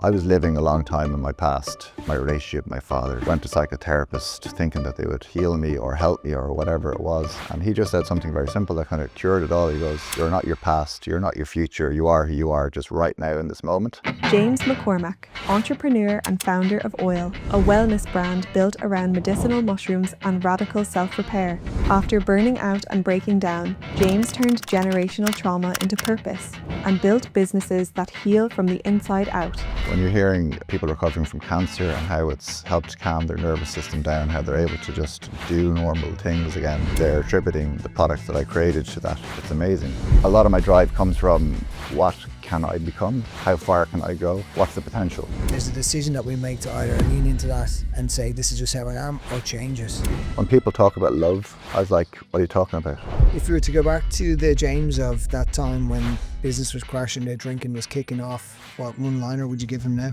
I was living a long time in my past. My relationship with my father, went to psychotherapist thinking that they would heal me or help me or whatever it was. And he just said something very simple that kind of cured it all. He goes, you're not your past, you're not your future, you are who you are just right now in this moment. James McCormack, entrepreneur and founder of Oil, a wellness brand built around medicinal mushrooms and radical self-repair. After burning out and breaking down, James turned generational trauma into purpose and built businesses that heal from the inside out. When you're hearing people recovering from cancer and how it's helped calm their nervous system down, how they're able to just do normal things again, they're attributing the products that I created to that. It's amazing. A lot of my drive comes from what can I become? How far can I go? What's the potential? There's a decision that we make to either lean into that and say this is just how I am, or change it. When people talk about love, I was like, what are you talking about? If you were to go back to the James of that time when business was crashing, the drinking was kicking off, what one-liner would you give him now?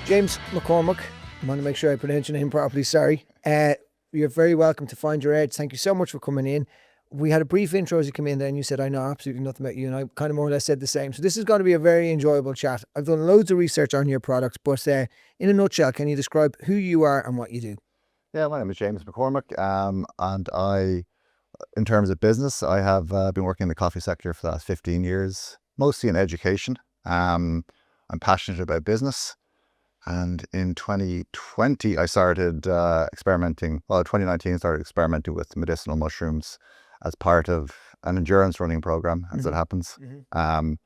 James McCormack, I want to make sure I pronounce your name properly, sorry. You're very welcome to Find Your Edge. Thank you so much for coming in. We had a brief intro as you came in there and you said, I know absolutely nothing about you, and I kind of more or less said the same. So this is going to be a very enjoyable chat. I've done loads of research on your products, but in a nutshell, can you describe who you are and what you do? Yeah, my name is James McCormack, and I, in terms of business, I have been working in the coffee sector for the last 15 years, mostly in education. I'm passionate about business. And in 2020, I started 2019, I started experimenting with medicinal mushrooms as part of an endurance running program, as it happens. And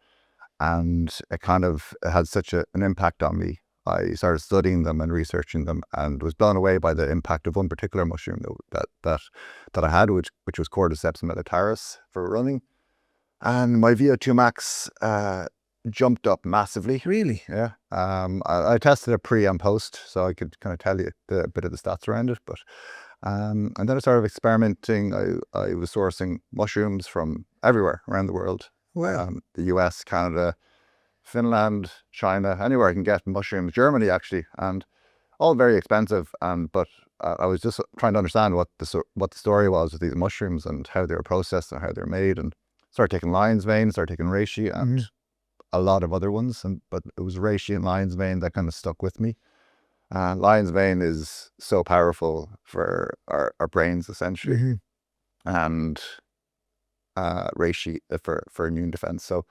it kind of had such an impact on me. I started studying them and researching them and was blown away by the impact of one particular mushroom that I had, which was Cordyceps militaris for running. And my VO2 max jumped up massively. Really? Yeah. I tested it pre and post, so I could kind of tell you a bit of the stats around it. But and then I started experimenting. I was sourcing mushrooms from everywhere around the world. Wow. The US, Canada, Finland, China, anywhere I can get mushrooms. Germany, actually, and all very expensive. But I was just trying to understand what the story was with these mushrooms and how they were processed and how they're made. And started taking lion's mane, started taking reishi, and a lot of other ones, but it was reishi and lion's mane that kind of stuck with me. Lion's mane is so powerful for our brains, essentially, and reishi for immune defense. So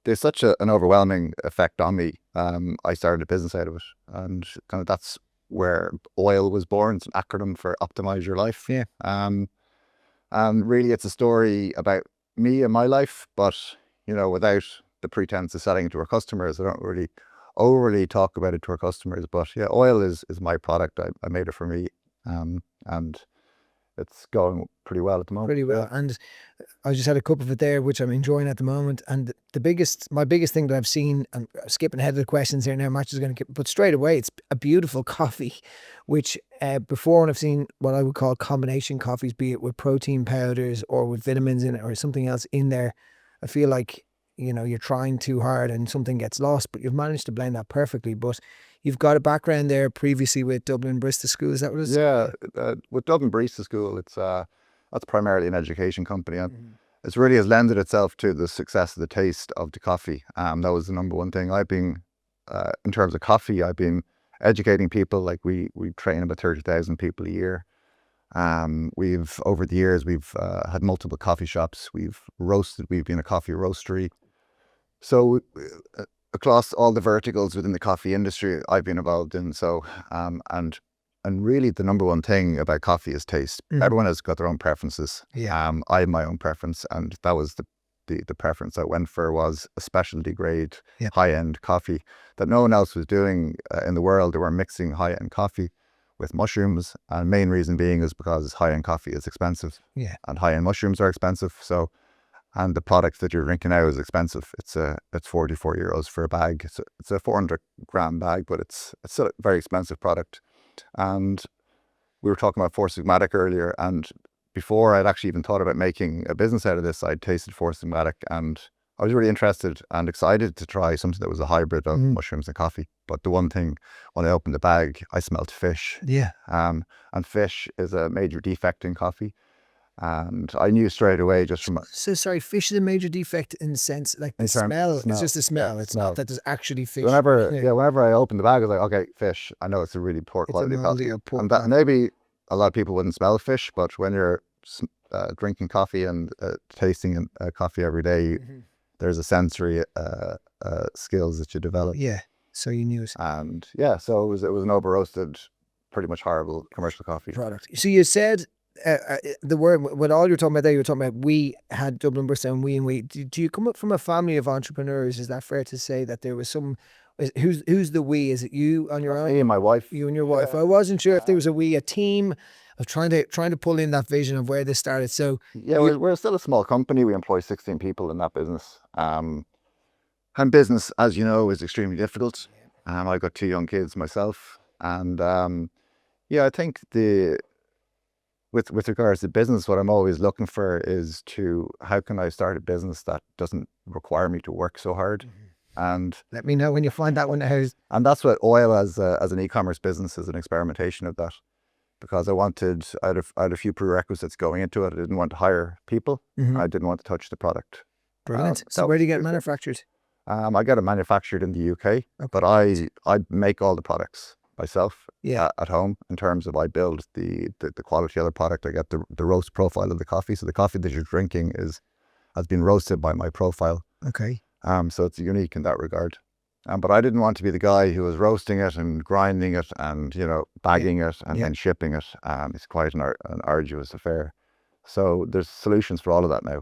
there's such an overwhelming effect on me. I started a business out of it, and kind of that's where Oil was born. It's an acronym for Optimise Your Life. Yeah. And really, it's a story about me and my life, but without the pretense of selling it to our customers. I don't really overly talk about it to our customers, but yeah, Oil is my product. I made it for me, and it's going pretty well at the moment. Pretty well. Yeah. And I just had a cup of it there, which I'm enjoying at the moment. And my biggest thing that I've seen, and skipping ahead of the questions here now, Match is going to get, but straight away, it's a beautiful coffee, which before when I've seen what I would call combination coffees, be it with protein powders or with vitamins in it or something else in there, I feel like you're trying too hard and something gets lost, but you've managed to blend that perfectly. But you've got a background there previously with Dublin Barista School, is that what it is? Yeah, with Dublin Barista School, it's that's primarily an education company, and it really has lended itself to the success of the taste of the coffee. That was the number one thing. I've been, in terms of coffee, I've been educating people. Like we train about 30,000 people a year. Over the years, we've had multiple coffee shops. We've been a coffee roastery. So across all the verticals within the coffee industry, I've been involved in. So, and really the number one thing about coffee is taste. Everyone has got their own preferences. Yeah. I have my own preference, and that was the preference I went for, was a specialty grade, high-end coffee that no one else was doing in the world. They were mixing high-end coffee with mushrooms, and main reason being is because high-end coffee is expensive. Yeah. And high-end mushrooms are expensive. So, and the product that you're drinking now is expensive. It's 44 euros for a bag. It's a 400 gram bag, but it's still a very expensive product. And we were talking about Four Sigmatic earlier, and before I'd actually even thought about making a business out of this, I'd tasted Four Sigmatic, and I was really interested and excited to try something that was a hybrid of mushrooms and coffee. But the one thing, when I opened the bag, I smelled fish. Yeah. And fish is a major defect in coffee. And I knew straight away just from So sorry, fish is a major defect in the sense like the In terms smell. of smell. It's just the smell. Yeah, It's smell. not that there's actually fish. whenever I opened the bag, I was like, okay, fish. I know it's a really poor It's a quality. moldy or poor And that quality. maybe a lot of people wouldn't smell fish, but when you're drinking coffee and tasting coffee every day, there's a sensory skills that you develop. Yeah. So you knew it. And yeah, so it was an over roasted, pretty much horrible commercial coffee. Product. So you said the word, when all you're talking about there, you were talking about we had Dublin Barista and we. Do you come up from a family of entrepreneurs? Is that fair to say that there was some? Who's the we? Is it you on your own? Me and my wife. You and your wife. I wasn't sure if there was a team of trying to pull in that vision of where this started. So Yeah, we're still a small company. We employ 16 people in that business. And business, as you know, is extremely difficult. I've got 2 young kids myself, and yeah, I think with regards to business, what I'm always looking for is how can I start a business that doesn't require me to work so hard, and let me know when you find that one out. and that's what oil as an e-commerce business is, an experimentation of that, because I had a few prerequisites going into it. I didn't want to hire people. I didn't want to touch the product. Brilliant. So where do you get it manufactured? I get it manufactured in the UK, but I make all the products myself at home. In terms of, I build the quality of the product. I get the roast profile of the coffee, so the coffee that you're drinking has been roasted by my profile. Okay. So it's unique in that regard. But I didn't want to be the guy who was roasting it and grinding it and bagging it and then shipping it. It's quite an arduous affair. So there's solutions for all of that now.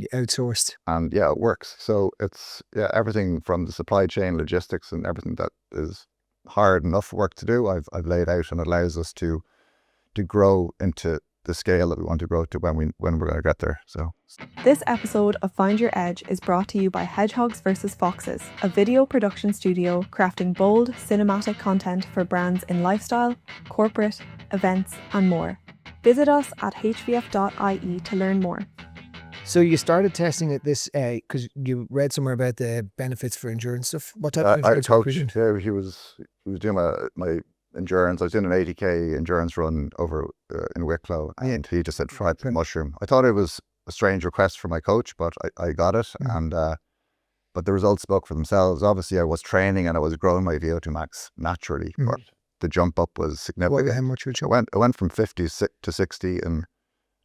You outsourced. And yeah, it works. So it's everything from the supply chain, logistics, and everything that is hard enough work to do, I've laid out, and it allows us to grow into the scale that we want to grow to when we're going to get there. So This episode of Find Your Edge is brought to you by Hedgehogs vs. Foxes, a video production studio crafting bold, cinematic content for brands in lifestyle, corporate, events, and more. Visit us at hvf.ie to learn more. So you started testing it this because you read somewhere about the benefits for endurance stuff. What type of I endurance? coached. Yeah, he was doing my endurance. I was doing an 80k endurance run over in Wicklow, and he just said, "Try the mushroom." I thought it was a strange request for my coach, but I got it, and but the results spoke for themselves. Obviously, I was training and I was growing my VO2 max naturally, but the jump up was significant. How much would you? I went from 50 to 60 in,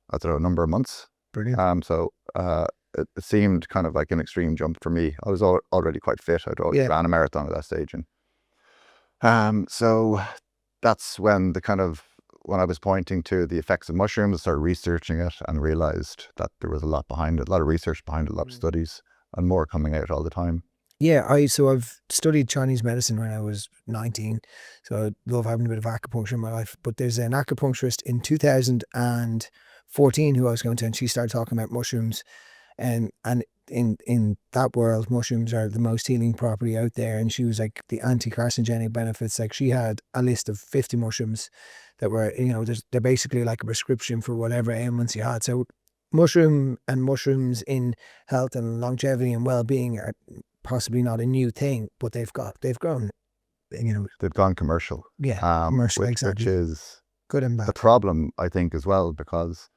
I don't know, a number of months. Brilliant. So it seemed kind of like an extreme jump for me. I was already quite fit. I'd already ran a marathon at that stage, and so that's when when I was pointing to the effects of mushrooms, I started researching it and realized that there was a lot behind it, a lot of research behind it, a lot of studies, and more coming out all the time. Yeah, I've studied Chinese medicine when I was 19, so I love having a bit of acupuncture in my life. But there's an acupuncturist in 2014 who I was going to, and she started talking about mushrooms, and in that world, mushrooms are the most healing property out there. And she was like, the anti-carcinogenic benefits, like she had a list of 50 mushrooms that were, they're basically like a prescription for whatever ailments you had. So mushrooms in health and longevity and well-being are possibly not a new thing, but they've grown, They've gone commercial. Yeah, commercial, exactly. Which is good and bad. The problem, I think, as well, because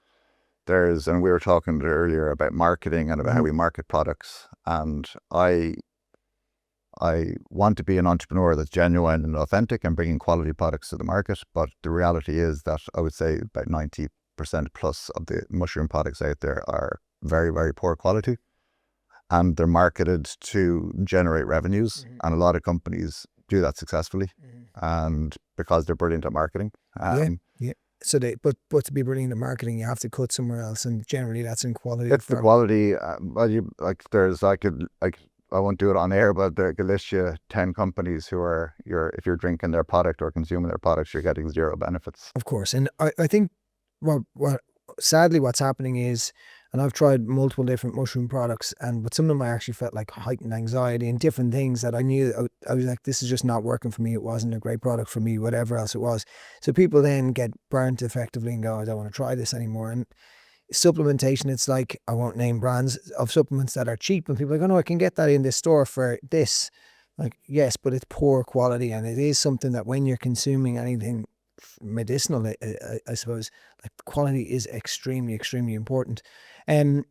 and we were talking earlier about marketing and about how we market products, and I want to be an entrepreneur that's genuine and authentic and bringing quality products to the market, but the reality is that I would say about 90% plus of the mushroom products out there are very, very poor quality, and they're marketed to generate revenues, and a lot of companies do that successfully, and because they're brilliant at marketing. So but to be brilliant at marketing, you have to cut somewhere else, and generally that's in quality. It's the quality. Well, I won't do it on air, but I could list you 10 companies who are if you're drinking their product or consuming their products, you're getting zero benefits. Of course, and I think what sadly what's happening is, and I've tried multiple different mushroom products, and with some of them I actually felt like heightened anxiety and different things that I knew I was like, this is just not working for me. It wasn't a great product for me, whatever else it was. So people then get burnt effectively and go, I don't want to try this anymore. And supplementation, it's like, I won't name brands of supplements that are cheap, and people are like, oh no, I can get that in this store for this. Like, yes, but it's poor quality, and it is something that when you're consuming anything medicinal, I suppose, like quality is extremely, extremely important. Um,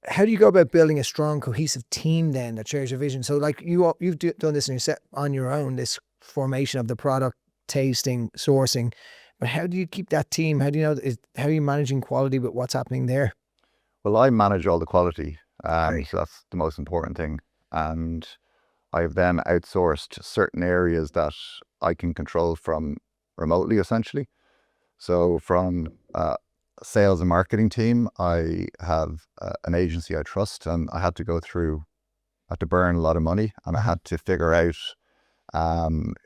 how do you go about building a strong, cohesive team then that shares your vision? So like you've done this on your own, this formation of the product, tasting, sourcing, but how do you keep that team? How do you know, how are you managing quality with what's happening there? Well, I manage all the quality, Right. so that's the most important thing. And I've then outsourced certain areas that I can control from remotely, essentially. So from sales and marketing team, I have an agency I trust, and I had to burn a lot of money, and I had to figure out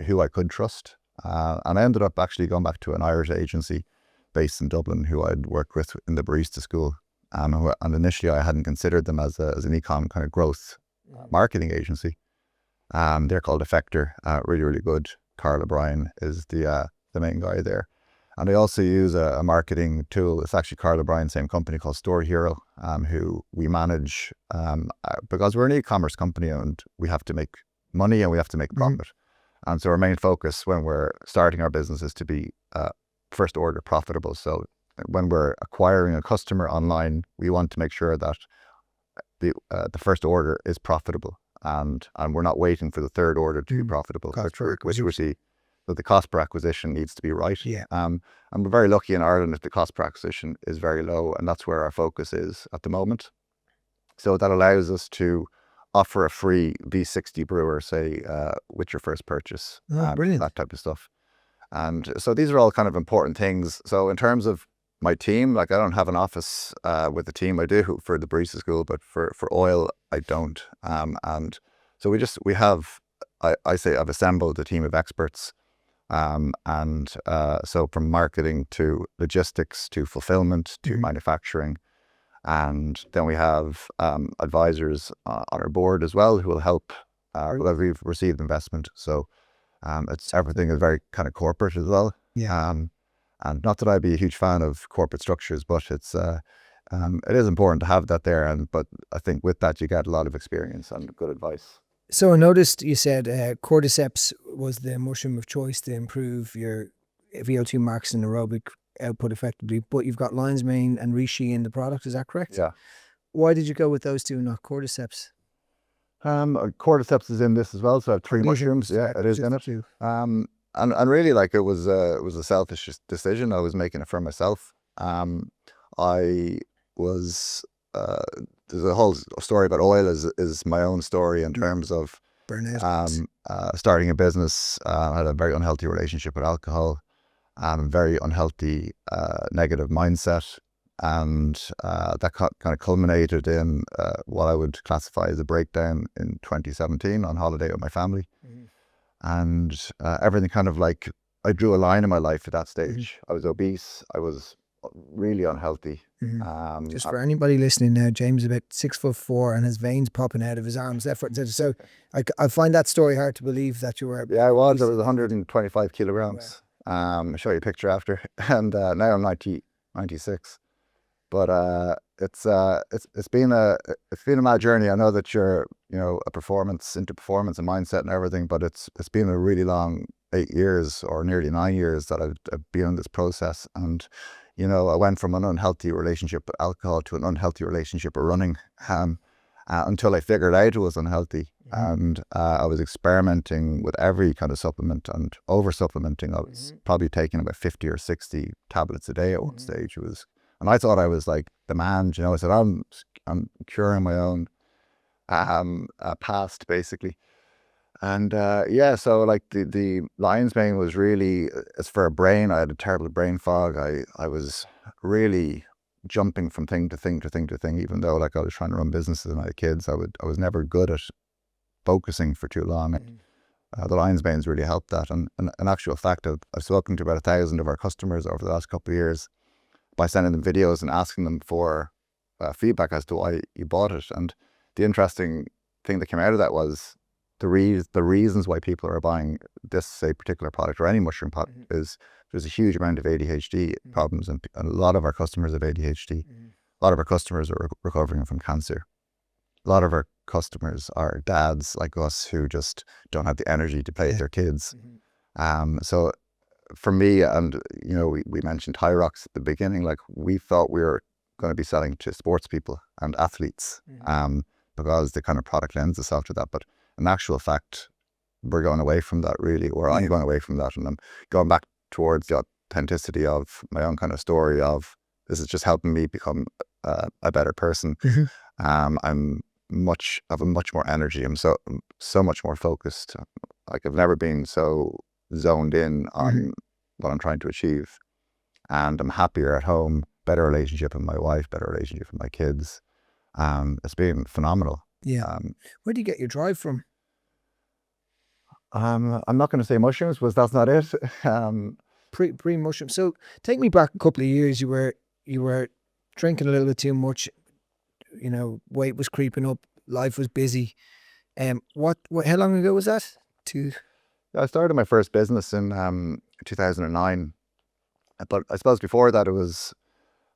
who I could trust. And I ended up actually going back to an Irish agency based in Dublin who I'd worked with in the barista school. And initially I hadn't considered them as an e-com kind of growth marketing agency. They're called Effector, really, really good. Carl O'Brien is the main guy there. And I also use a marketing tool. It's actually Carl O'Brien's same company called Store Hero, who we manage because we're an e-commerce company and we have to make money and we have to make profit. And so our main focus when we're starting our business is to be first order profitable. So when we're acquiring a customer online, we want to make sure that the first order is profitable, and we're not waiting for the third order to be profitable, the cost per acquisition needs to be right. Yeah. And we're very lucky in Ireland that the cost per acquisition is very low, and that's where our focus is at the moment. So that allows us to offer a free V60 brewer, say, with your first purchase. Brilliant. That type of stuff. And so these are all kind of important things. So in terms of my team, like I don't have an office with the team. I do for the barista school, but for oil, I don't. And so I say I've assembled a team of experts. So from marketing to logistics to fulfillment to manufacturing. And then we have advisors on our board as well who will help whether we've received investment. So everything is very kind of corporate as well. Yeah. And not that I'd be a huge fan of corporate structures, but it is important to have that there. But I think with that you get a lot of experience and good advice. So I noticed you said cordyceps was the mushroom of choice to improve your VO2 max and aerobic output effectively, but you've got lion's mane and reishi in the product. Is that correct? Yeah. Why did you go with those two, not cordyceps? Cordyceps is in this as well, so I have three mushrooms. Yeah, it is in it. And really, like it was a selfish decision. I was making it for myself. I was there's a whole story about oil is my own story in terms of burnout. Starting a business. I had a very unhealthy relationship with alcohol, very unhealthy negative mindset, and that kind of culminated in what I would classify as a breakdown in 2017 on holiday with my family. And everything kind of like, I drew a line in my life at that stage. I was obese. I was really unhealthy. Just for anybody listening now, James is about 6'4" and has veins popping out of his arms left, right, and center. So I find that story hard to believe that you were. Yeah, I was 125 kilograms. Wow. I'll show you a picture after. And now I'm 96. But it's been a mad journey. I know that you're into performance and mindset and everything, but it's been a really long 8 years or nearly 9 years that I've been in this process. And I went from an unhealthy relationship with alcohol to an unhealthy relationship with running, until I figured out it was unhealthy. And I was experimenting with every kind of supplement and over supplementing. I was probably taking about 50 or 60 tablets a day at one stage. And I thought I was like the man, I said, I'm curing my own past, basically. And so like the lion's mane was really, it's for a brain. I had a terrible brain fog. I was really jumping from thing to thing to thing to thing, even though like I was trying to run businesses and I had kids. I was never good at focusing for too long. The lion's mane's really helped that. And in actual fact, I've spoken to about 1,000 of our customers over the last couple of years by sending them videos and asking them for feedback as to why you bought it. And the interesting thing that came out of that was the reasons why people are buying this, say, particular product or any mushroom product is there's a huge amount of ADHD problems, and a lot of our customers have ADHD. A lot of our customers are recovering from cancer. A lot of our customers are dads like us who just don't have the energy to play with their kids. So for me, and we mentioned High Rocks at the beginning, like we thought we were going to be selling to sports people and athletes, because the kind of product lends itself to that. But in actual fact, we're going away from that really, or I'm going away from that, and I'm going back towards the authenticity of my own kind of story of this is just helping me become a better person. I'm have a much more energy. I'm so much more focused. Like I've never been so zoned in on what I'm trying to achieve, and I'm happier at home. Better relationship with my wife. Better relationship with my kids. It's been phenomenal. Yeah. Where do you get your drive from? I'm not going to say mushrooms, because that's not it. Pre mushroom. So take me back a couple of years. You were drinking a little bit too much. Weight was creeping up. Life was busy. What? How long ago was that? I started my first business in 2009, but I suppose before that it was,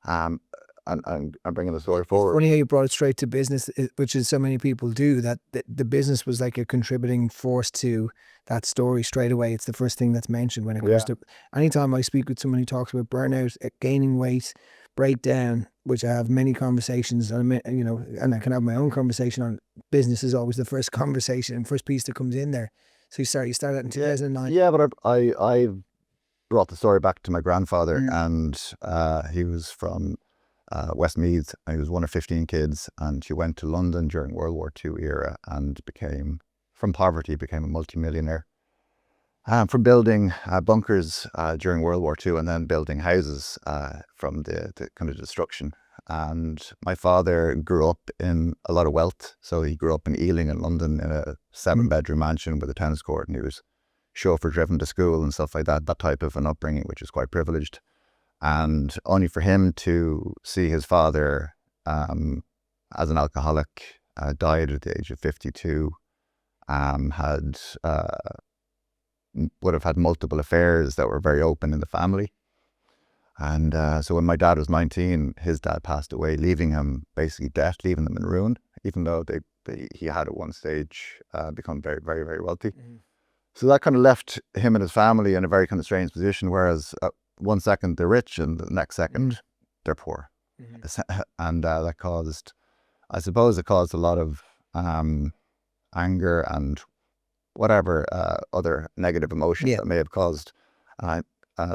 and I'm bringing the story forward. Funny how you brought it straight to business, which is so many people do. That the business was like a contributing force to that story straight away. It's the first thing that's mentioned when it comes to. Anytime I speak with someone who talks about burnout, gaining weight, breakdown, which I have many conversations, and I can have my own conversation on. Business is always the first conversation and first piece that comes in there. So you started in 2009. Yeah, but I brought the story back to my grandfather, and he was from Westmeath. He was one of 15 kids, and he went to London during World War II era and from poverty, became a multimillionaire. From building bunkers during World War II, and then building houses from the kind of destruction. And my father grew up in a lot of wealth. So he grew up in Ealing in London in a 7-bedroom mansion with a tennis court, and he was chauffeur driven to school and stuff like that type of an upbringing, which is quite privileged. And only for him to see his father as an alcoholic, died at the age of 52, would have had multiple affairs that were very open in the family. And so when my dad was 19, his dad passed away, leaving him basically debt, leaving them in ruin, even though he had at one stage become very, very, very wealthy. So that kind of left him and his family in a very kind of strange position, whereas one second they're rich and the next second they're poor. And that caused, I suppose it caused a lot of anger and whatever other negative emotions that may have caused.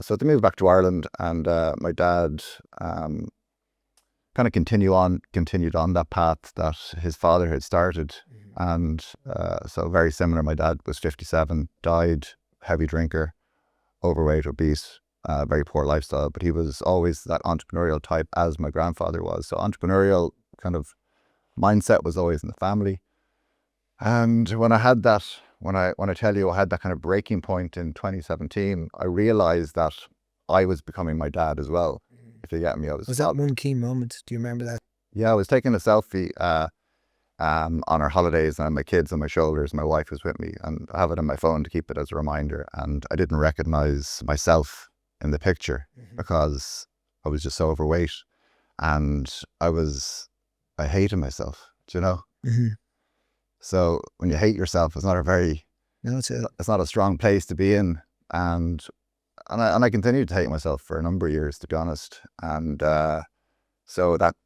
So they moved back to Ireland, and my dad kind of continued on that path that his father had started. And so very similar. My dad was 57, died, heavy drinker, overweight, obese, very poor lifestyle, but he was always that entrepreneurial type as my grandfather was. So entrepreneurial kind of mindset was always in the family. And when I had that, when I tell you I had that kind of breaking point in 2017, I realized that I was becoming my dad as well. If you get me, was that one key moment? Do you remember that? Yeah, I was taking a selfie on our holidays, and I had my kids on my shoulders. My wife was with me, and I have it on my phone to keep it as a reminder. And I didn't recognize myself in the picture because I was just so overweight, and I hated myself. Do you know? So when you hate yourself, it's not it's not a strong place to be in. And I continued to hate myself for a number of years, to be honest. And so that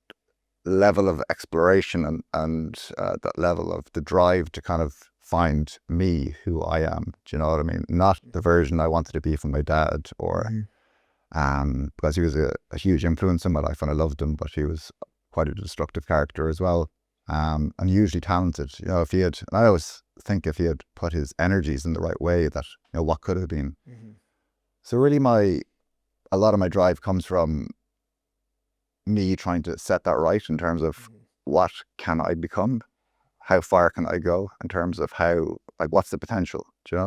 level of exploration and that level of the drive to kind of find me, who I am, do you know what I mean? Not the version I wanted to be from my dad, or because he was a huge influence in my life and I loved him, but he was quite a destructive character as well. And hugely talented. I always think if he had put his energies in the right way, that what could have been. So really a lot of my drive comes from me trying to set that right in terms of what can I become, how far can I go in terms of what's the potential, do you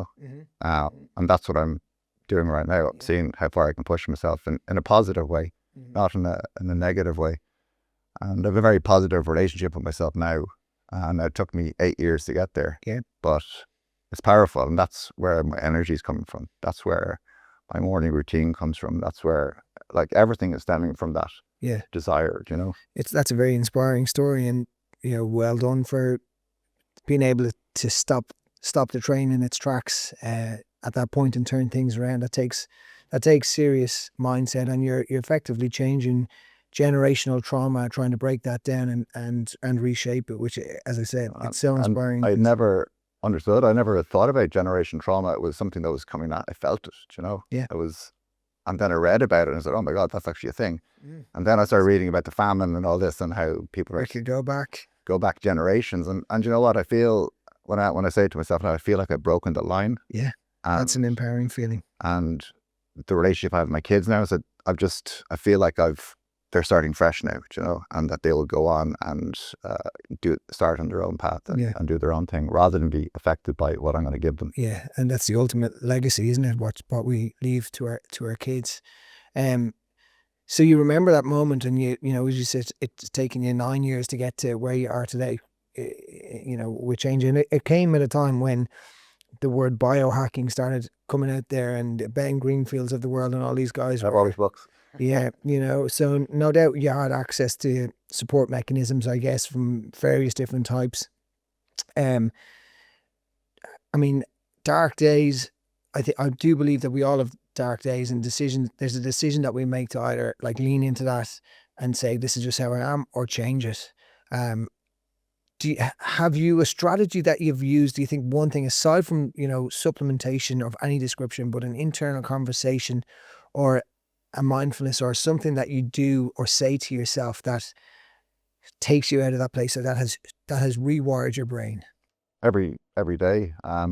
know? And that's what I'm doing right now, seeing how far I can push myself in a positive way, not in a negative way. And I have a very positive relationship with myself now. And it took me 8 years to get there. But it's powerful. And that's where my energy is coming from. That's where my morning routine comes from. That's where everything is stemming from that desire, you know? That's a very inspiring story. And, well done for being able to stop the train in its tracks at that point and turn things around. That takes that takes serious mindset, and you're effectively changing generational trauma, trying to break that down and reshape it, which, as I said, it's so And inspiring. I never understood. I never thought about generation trauma. It was something that was coming out. I felt it, you know. Yeah. It was, and then I read about it and I said, "Oh my God, that's actually a thing." Mm. And then I started reading about the famine and all this and how people I could go back. go back generations. And you know what? I feel when I say to myself now, I feel like I've broken the line. Yeah, that's an empowering feeling. And the relationship I have with my kids now is that I feel like they're starting fresh now, you know, and that they will go on and start on their own path and do their own thing rather than be affected by what I'm going to give them. Yeah, and that's the ultimate legacy, isn't it? What we leave to our kids. So you remember that moment, and you know, as you said, it's taken you 9 years to get to where you are today. You know, with change, and it came at a time when the word biohacking started coming out there, and Ben Greenfields of the world and all these guys. I've always books. Yeah, you know, so no doubt you had access to support mechanisms, I guess, from various different types. I mean, dark days. I do believe that we all have dark days and decisions. There's a decision that we make to either like lean into that and say this is just how I am, or change it. Have you a strategy that you've used? Do you think one thing aside from, you know, supplementation of any description, but an internal conversation or a mindfulness or something that you do or say to yourself that takes you out of that place, or that has rewired your brain? Every day, I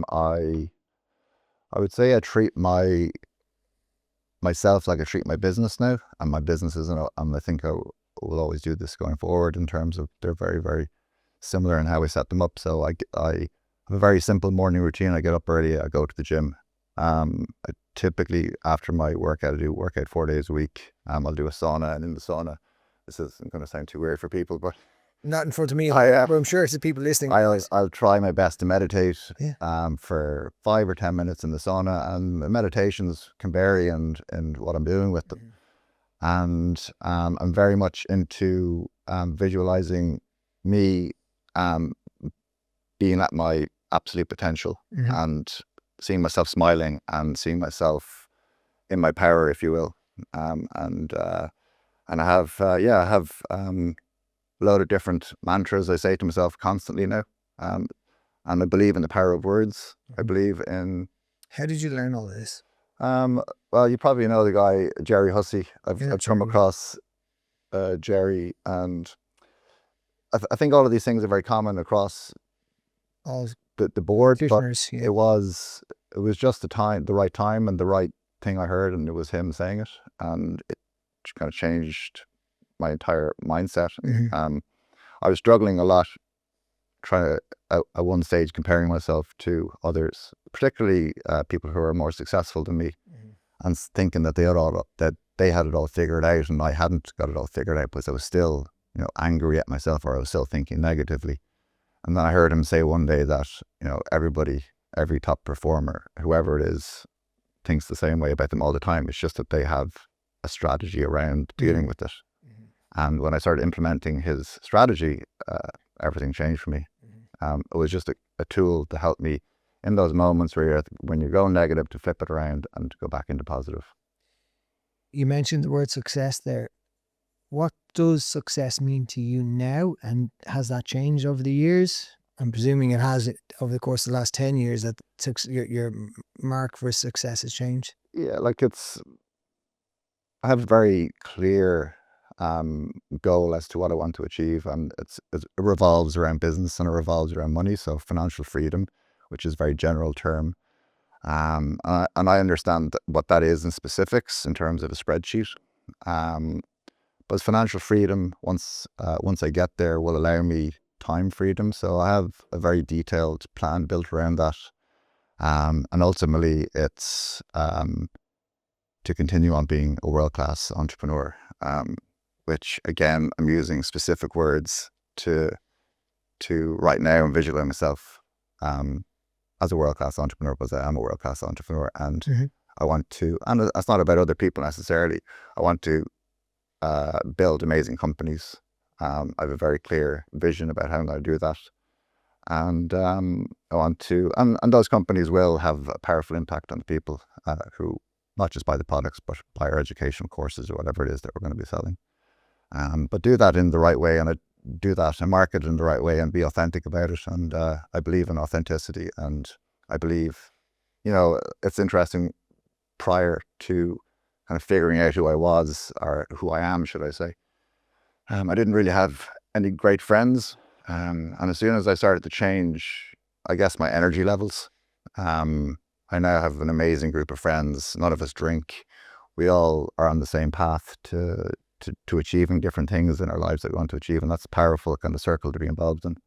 would say I treat myself like I treat my business now, and my business is, and I think I will always do this going forward in terms of they're very, very similar in how we set them up. So I have a very simple morning routine. I get up early, I go to the gym. I typically, after my workout, I do workout 4 days a week. I'll do a sauna, and in the sauna, this isn't going to sound too weird for people, but not in front of me, but I'm sure it's the people listening. I'll try my best to meditate Yeah. for 5 or 10 minutes in the sauna, and the meditations can vary and what I'm doing with them. And I'm very much into visualizing me being at my absolute potential and seeing myself smiling and seeing myself in my power, if you will. And I have a load of different mantras I say to myself constantly now. And I believe in the power of words. I believe in... How did you learn all of this? Well, you probably know the guy, Jerry Hussey. I've come across Jerry, and I think all of these things are very common across all the board, but yeah. it was just the right time and the right thing I heard, and it was him saying it, and it kind of changed my entire mindset. I was struggling a lot trying to, at one stage, comparing myself to others, particularly people who are more successful than me, and thinking that they had it all figured out, and I hadn't got it all figured out, because I was still, you know, angry at myself, or I was still thinking negatively. And then I heard him say one day that, you know, every top performer, whoever it is, thinks the same way about them all the time. It's just that they have a strategy around dealing with it. And when I started implementing his strategy, everything changed for me. It was just a tool to help me in those moments where when you're going negative, to flip it around and to go back into positive. You mentioned the word success there. What does success mean to you now, and has that changed over the years? I'm presuming it has over the course of the last 10 years, that your mark for success has changed. Yeah, like I have a very clear goal as to what I want to achieve, and it revolves around business and it revolves around money. So financial freedom, which is a very general term. And I understand what that is in specifics in terms of a spreadsheet. But financial freedom, once I get there, will allow me time freedom. So I have a very detailed plan built around that. And ultimately, it's to continue on being a world-class entrepreneur, which, again, I'm using specific words to right now and visualize myself as a world-class entrepreneur, because I am a world-class entrepreneur. And I want to, and it's not about other people necessarily, I want to build amazing companies. I have a very clear vision about how I'm going to do that. And I want to, and those companies will have a powerful impact on the people who not just by the products, but by our educational courses or whatever it is that we're going to be selling. But do that in the right way, and do that and market it in the right way and be authentic about it. And I believe in authenticity, and I believe, it's interesting, prior to kind of figuring out who I was, or who I am, should I say, I didn't really have any great friends. And as soon as I started to change, I guess, my energy levels, I now have an amazing group of friends. None of us drink. We all are on the same path to achieving different things in our lives that we want to achieve. And that's a powerful kind of circle to be involved in.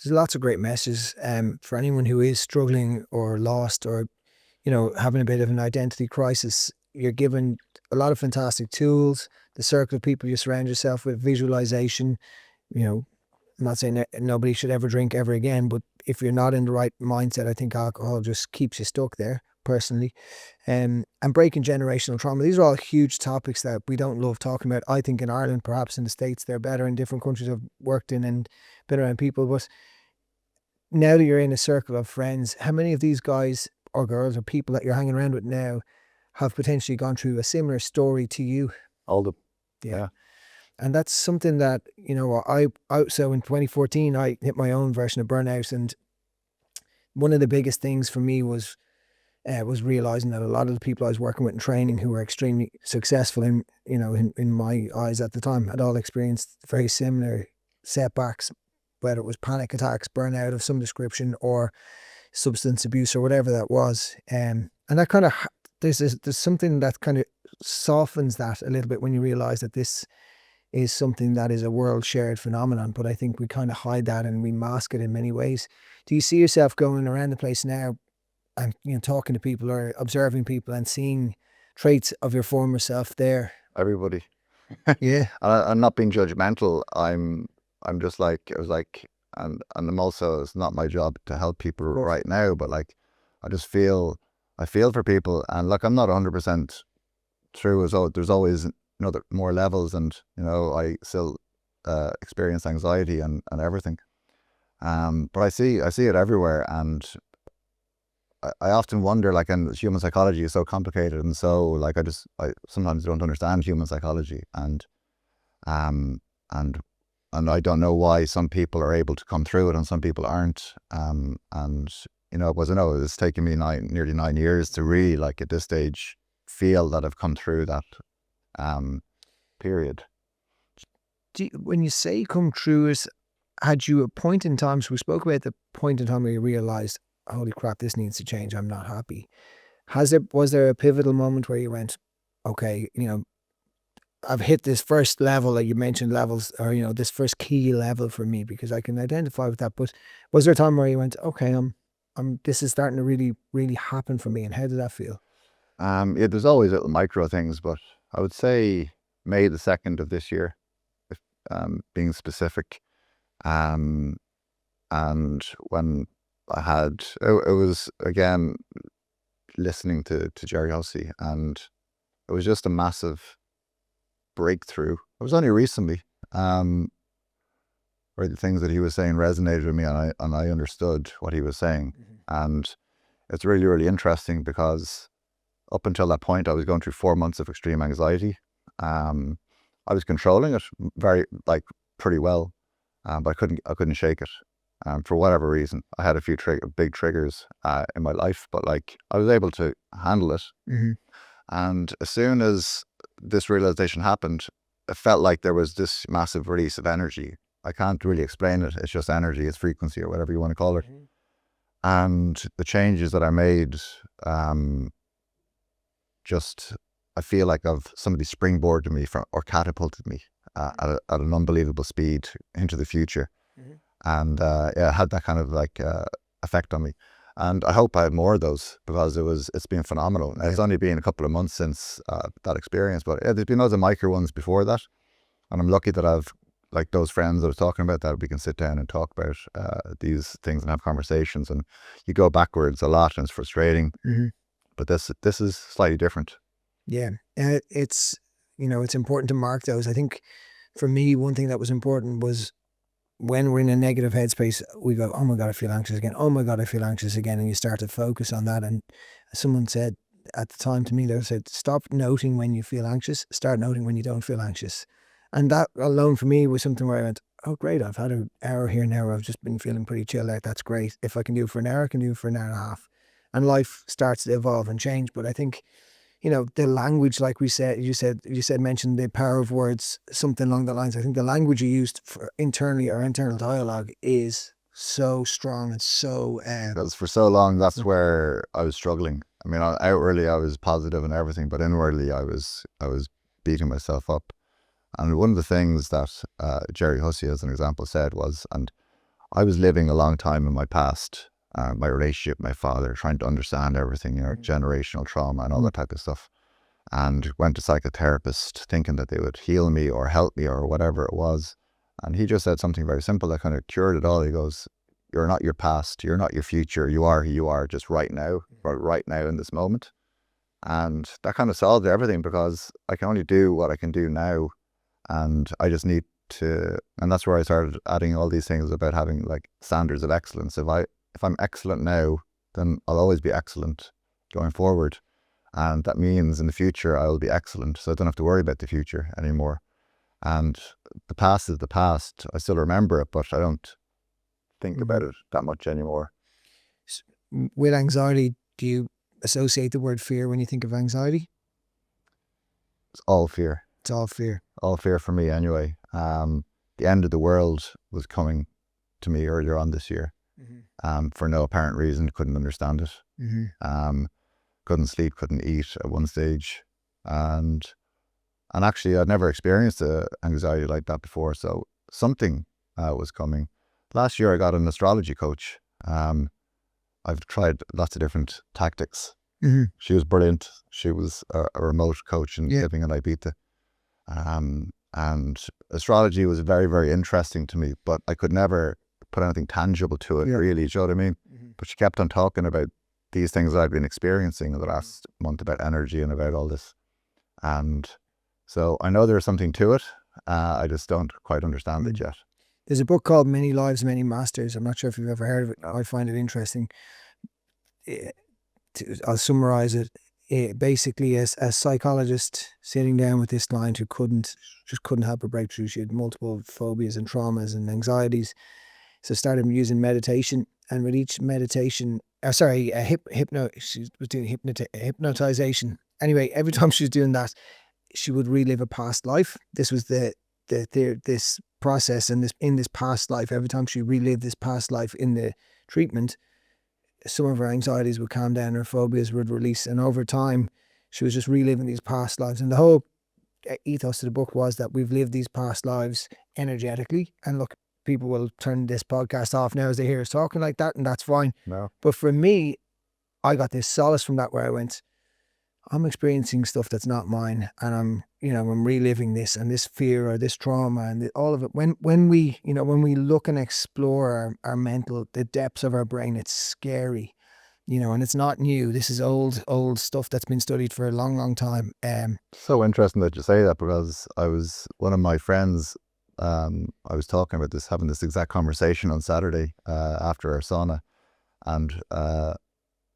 There's lots of great messages for anyone who is struggling or lost, or, having a bit of an identity crisis. You're given a lot of fantastic tools, the circle of people you surround yourself with, visualization. I'm not saying that nobody should ever drink ever again, but if you're not in the right mindset, I think alcohol just keeps you stuck there, personally. And breaking generational trauma. These are all huge topics that we don't love talking about. I think in Ireland, perhaps in the States, they're better. In different countries I've worked in and been around people. But now that you're in a circle of friends, how many of these guys or girls or people that you're hanging around with now have potentially gone through a similar story to you? All the Yeah. And that's something that, so in 2014, I hit my own version of burnout. And one of the biggest things for me was realizing that a lot of the people I was working with in training, who were extremely successful in my eyes at the time, had all experienced very similar setbacks, whether it was panic attacks, burnout of some description, or substance abuse, or whatever that was. And that kind of, there's something that kind of softens that a little bit when you realize that this is something that is a world shared phenomenon. But I think we kind of hide that and we mask it in many ways. Do you see yourself going around the place now and talking to people or observing people and seeing traits of your former self there? Everybody. Yeah. I'm not being judgmental. I'm just like, it was like, and I'm also, it's not my job to help people right now, but like, I feel for people. And look, I'm not 100% through, so there's always more levels, and I still experience anxiety and everything. But I see it everywhere, and I often wonder, like, and human psychology is so complicated, and so like I sometimes don't understand human psychology, and I don't know why some people are able to come through it and some people aren't. And it's taken me nearly 9 years to really, like, at this stage, feel that I've come through that period. When you say come through it, had you a point in time, so we spoke about the point in time where you realized, holy crap, this needs to change, I'm not happy. Was there a pivotal moment where you went, okay, I've hit this first level that you mentioned, levels, or this first key level for me, because I can identify with that. But was there a time where you went, okay, this is starting to really, really happen for me? And how did that feel? Yeah, there's always little micro things, but I would say May the 2nd of this year, if being specific. And when I had, it was again listening to Jerry Hussey, and it was just a massive breakthrough. It was only recently where the things that he was saying resonated with me, and I understood what he was saying. And it's really, really interesting, because up until that point I was going through 4 months of extreme anxiety. I was controlling it pretty well, but I couldn't shake it. For whatever reason, I had a few big triggers in my life, but like, I was able to handle it. And as soon as this realization happened, it felt like there was this massive release of energy. I can't really explain it. It's just energy, it's frequency, or whatever you want to call it. And the changes that I made, I feel like somebody springboarded me or catapulted me at an unbelievable speed into the future. And it had that kind of like effect on me. And I hope I have more of those, because it's been phenomenal. And it's only been a couple of months since that experience, but there's been loads of micro ones before that. And I'm lucky that I've, like, those friends I was talking about, that we can sit down and talk about these things and have conversations. And you go backwards a lot, and it's frustrating. But this is slightly different. Yeah, it's important to mark those. I think for me, one thing that was important was, when we're in a negative headspace, we go, oh my God, I feel anxious again. Oh my God, I feel anxious again. And you start to focus on that. And someone said, at the time to me. They said, stop noting when you feel anxious, start noting when you don't feel anxious. And that alone for me was something where I went, oh great, I've had an hour here now where I've just been feeling pretty chilled out. That's great. If I can do it for an hour, I can do it for an hour and a half. And life starts to evolve and change. But I think, you know, the language, like you said, mentioned the power of words, something along the lines. I think the language you used for internally, or internal dialogue, is so strong and so. Because for so long, that's where I was struggling. I mean, outwardly I was positive and everything, but inwardly I was beating myself up. And one of the things that Jerry Hussey, as an example, said was, and I was living a long time in my past, my relationship with my father, trying to understand everything, you know, generational trauma and all that type of stuff, and went to psychotherapist thinking that they would heal me or help me or whatever it was. And he just said something very simple that kind of cured it all. He goes, you're not your past, you're not your future, you are who you are just right now in this moment. And that kind of solved everything, because I can only do what I can do now. And I just need to, and that's where I started adding all these things about having like standards of excellence. If I'm excellent now, then I'll always be excellent going forward. And that means in the future, I will be excellent. So I don't have to worry about the future anymore. And the past is the past. I still remember it, but I don't think about it that much anymore. With anxiety, do you associate the word fear when you think of anxiety? It's all fear. It's all fear. All fear for me anyway. The end of the world was coming to me earlier on this year. For no apparent reason, couldn't understand it. Couldn't sleep, couldn't eat at one stage. And actually I'd never experienced anxiety like that before. So something was coming. Last year I got an astrology coach. I've tried lots of different tactics. She was brilliant. She was a remote coach in living in Ibiza. And astrology was very, very interesting to me, but I could never put anything tangible to it, really. Do you know what I mean? But she kept on talking about these things that I'd been experiencing in the last month, about energy and about all this. And so I know there's something to it. I just don't quite understand it yet. There's a book called Many Lives, Many Masters. I'm not sure if you've ever heard of it. I find it interesting. I'll summarize it. Basically, as a psychologist sitting down with this client who just couldn't help but break through. She had multiple phobias and traumas and anxieties. So started using meditation, and with each meditation, she was doing hypnotization. Anyway, every time she was doing that, she would relive a past life. This was this process, and in this past life, every time she relived this past life in the treatment, some of her anxieties would calm down, her phobias would release, and over time, she was just reliving these past lives. And the whole ethos of the book was that we've lived these past lives energetically. And look, people will turn this podcast off now as they hear us talking like that, and that's fine. No. But for me, I got this solace from that, where I went, I'm experiencing stuff that's not mine, and I'm reliving this and this fear or this trauma and all of it. When we look and explore our mental, the depths of our brain, it's scary, and it's not new. This is old stuff that's been studied for a long, long time. So interesting that you say that, because one of my friends, I was talking about this, having this exact conversation on Saturday after our sauna, and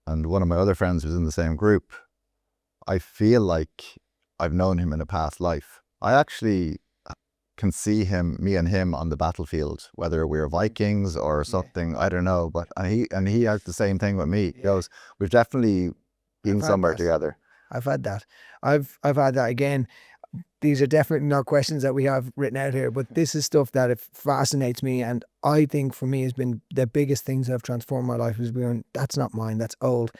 one of my other friends who's in the same group, I feel like I've known him in a past life. I actually can see me and him on the battlefield, whether we're Vikings or something, I don't know. But and he has the same thing with me. He goes, we've definitely been somewhere together. I've had that. I've had that again. These are definitely not questions that we have written out here, but this is stuff that it fascinates me, and I think for me has been the biggest things that have transformed my life. Is going, that's not mine, that's old.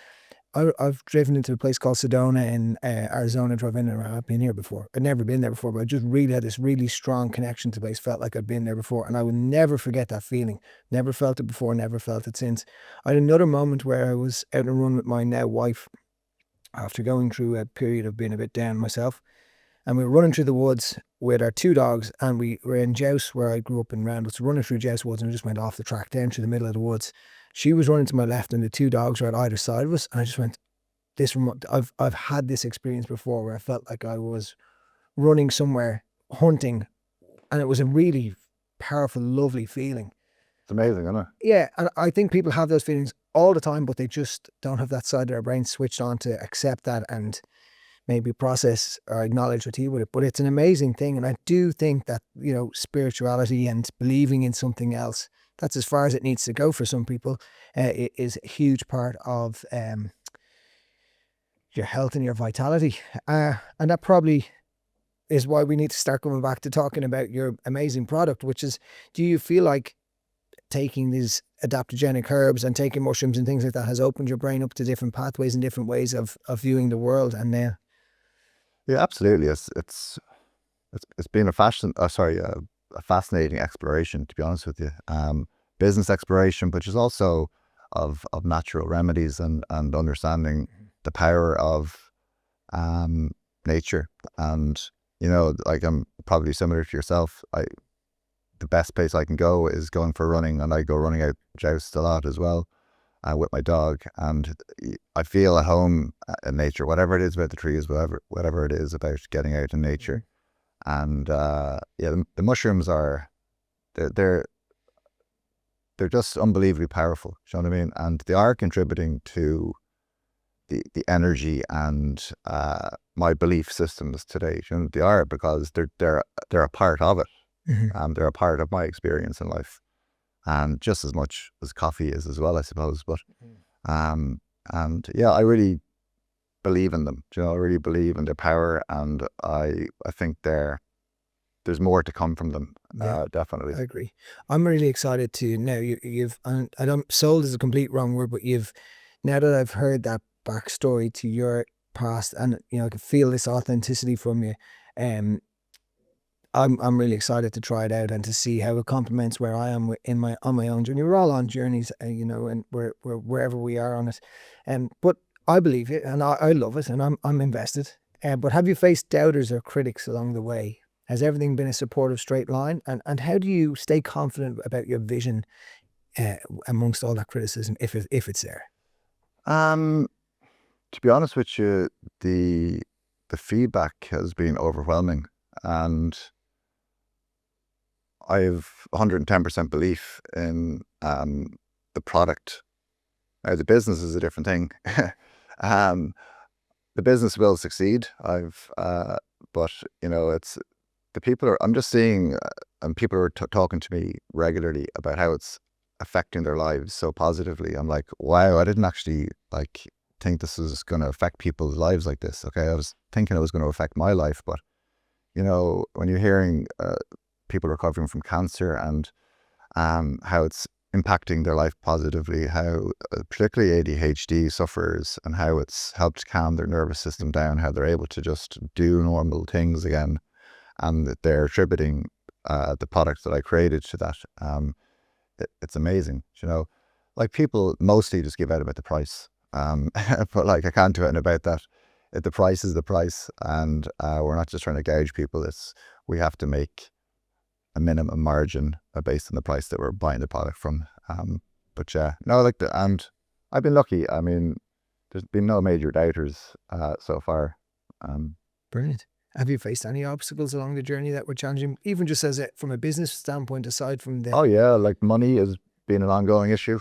I've driven into a place called Sedona in Arizona. I've been here before. I'd never been there before, but I just really had this really strong connection to the place. Felt like I'd been there before, and I would never forget that feeling. Never felt it before, never felt it since. I had another moment where I was out on a run with my now wife after going through a period of being a bit down myself. And we were running through the woods with our two dogs, and we were in Jouse, where I grew up in Randall. So running through Jouse woods, and we just went off the track down through the middle of the woods. She was running to my left, and the two dogs were at either side of us. And I just went, I've had this experience before, where I felt like I was running somewhere, hunting, and it was a really powerful, lovely feeling. It's amazing, isn't it? Yeah, and I think people have those feelings all the time, but they just don't have that side of their brain switched on to accept that and maybe process or acknowledge what you with it. But it's an amazing thing. And I do think that, spirituality and believing in something else, that's as far as it needs to go for some people. It is a huge part of your health and your vitality. And that probably is why we need to start coming back to talking about your amazing product, which is, do you feel like taking these adaptogenic herbs and taking mushrooms and things like that has opened your brain up to different pathways and different ways of viewing the world? And Yeah, absolutely. It's been a fascinating exploration, to be honest with you. Business exploration, but just also of natural remedies and understanding the power of nature. And like, I'm probably similar to yourself. The best place I can go is going for running, and I go running out joust a lot as well with my dog, and I feel at home in nature, whatever it is about the trees, whatever it is about getting out in nature. And the mushrooms they're just unbelievably powerful. You know what I mean? And they are contributing to the energy and my belief systems today. They are, because they're a part of it. They're a part of my experience in life, and just as much as coffee is as well, I suppose. But and yeah, I really believe in them. I really believe in their power, and I think there's more to come from them. Definitely. I agree. I'm really excited to now. You've, and I don't, sold is a complete wrong word, but now that I've heard that backstory to your past, and I can feel this authenticity from you. I'm really excited to try it out and to see how it complements where I am on my own journey. We're all on journeys, and we're wherever we are on it. But I believe it, and I love it, and I'm invested. But have you faced doubters or critics along the way? Has everything been a supportive straight line? And how do you stay confident about your vision amongst all that criticism, if it's there? To be honest with you, the feedback has been overwhelming, and I have 110% belief in the product. Now, the business is a different thing. The business will succeed. But it's the people I'm just seeing, and people are talking to me regularly about how it's affecting their lives so positively. I'm like, wow, I didn't actually think this was going to affect people's lives like this. Okay, I was thinking it was going to affect my life, but when you're hearing people recovering from cancer, and how it's impacting their life positively, how particularly ADHD sufferers, and how it's helped calm their nervous system down, how they're able to just do normal things again, and that they're attributing the product that I created to that. It's amazing. Like, people mostly just give out about the price, but I can't do anything about that. The price is the price, and we're not just trying to gouge people. We have to make a minimum margin based on the price that we're buying the product from. But yeah, no, and I've been lucky. I mean, there's been no major doubters so far. Brilliant. Have you faced any obstacles along the journey that were challenging, even just from a business standpoint, aside from the... Oh yeah, money has been an ongoing issue,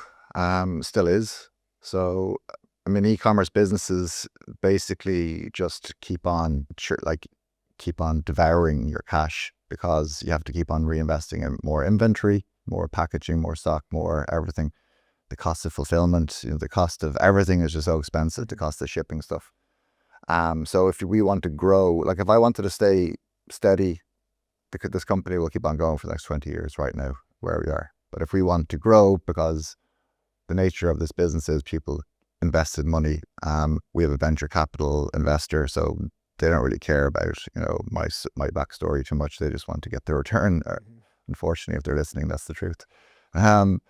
still is. So, I mean, e-commerce businesses basically just keep on devouring your cash, because you have to keep on reinvesting in more inventory, more packaging, more stock, more everything. The cost of fulfillment, the cost of everything is just so expensive, the cost of shipping stuff. So if we want to grow, if I wanted to stay steady, this company will keep on going for the next 20 years right now, where we are. But if we want to grow, because the nature of this business is people invested money, we have a venture capital investor, so they don't really care about my backstory too much. They just want to get their return. Unfortunately, if they're listening, that's the truth. And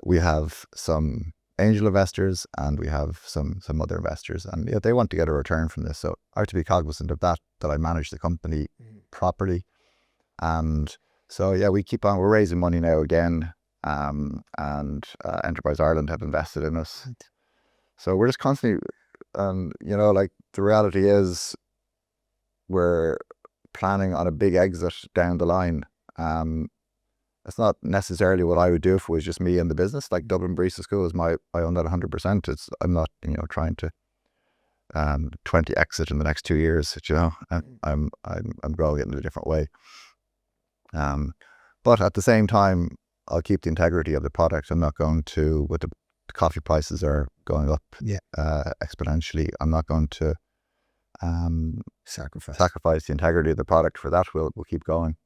we have some angel investors, and we have some other investors, and they want to get a return from this. So I have to be cognizant of that I manage the company properly. And so we keep on. We're raising money now again, and Enterprise Ireland have invested in us. Right. So we're just constantly. The reality is we're planning on a big exit down the line, it's not necessarily what I would do if it was just me and the business. Like Dublin Barista School is I own that 100%. I'm not, trying to 20 exit in the next 2 years, I'm growing it in a different way. But at the same time, I'll keep the integrity of the product. I'm not going to, with the coffee prices are going up exponentially, I'm not going to sacrifice the integrity of the product for that. We'll keep going.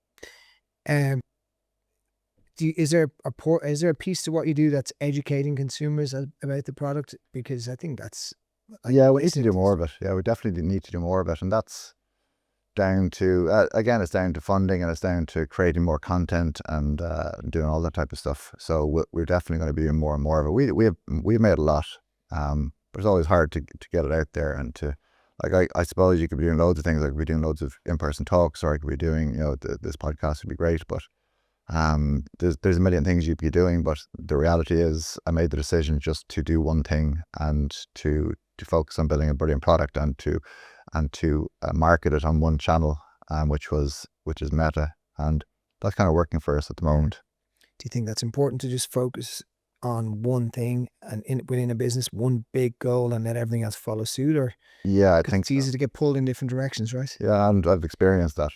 Is there a piece to what you do that's educating consumers about the product? Because I think that's we need to do more of it. Yeah, we definitely need to do more of it, and that's down to again, it's down to funding, and it's down to creating more content and doing all that type of stuff. So we're definitely going to be doing more and more of it. We've made a lot, but it's always hard to get it out there and to. Like I suppose you could be doing loads of things, like we're doing loads of in-person talks, or I could be doing, this podcast would be great, but there's a million things you'd be doing. But the reality is, I made the decision just to do one thing and to focus on building a brilliant product and to market it on one channel, which is Meta, and that's kind of working for us at the moment. Do you think that's important to just focus on one thing and within a business, one big goal, and let everything else follow suit? Or I think it's easy to get pulled in different directions, right? Yeah, and I've experienced that.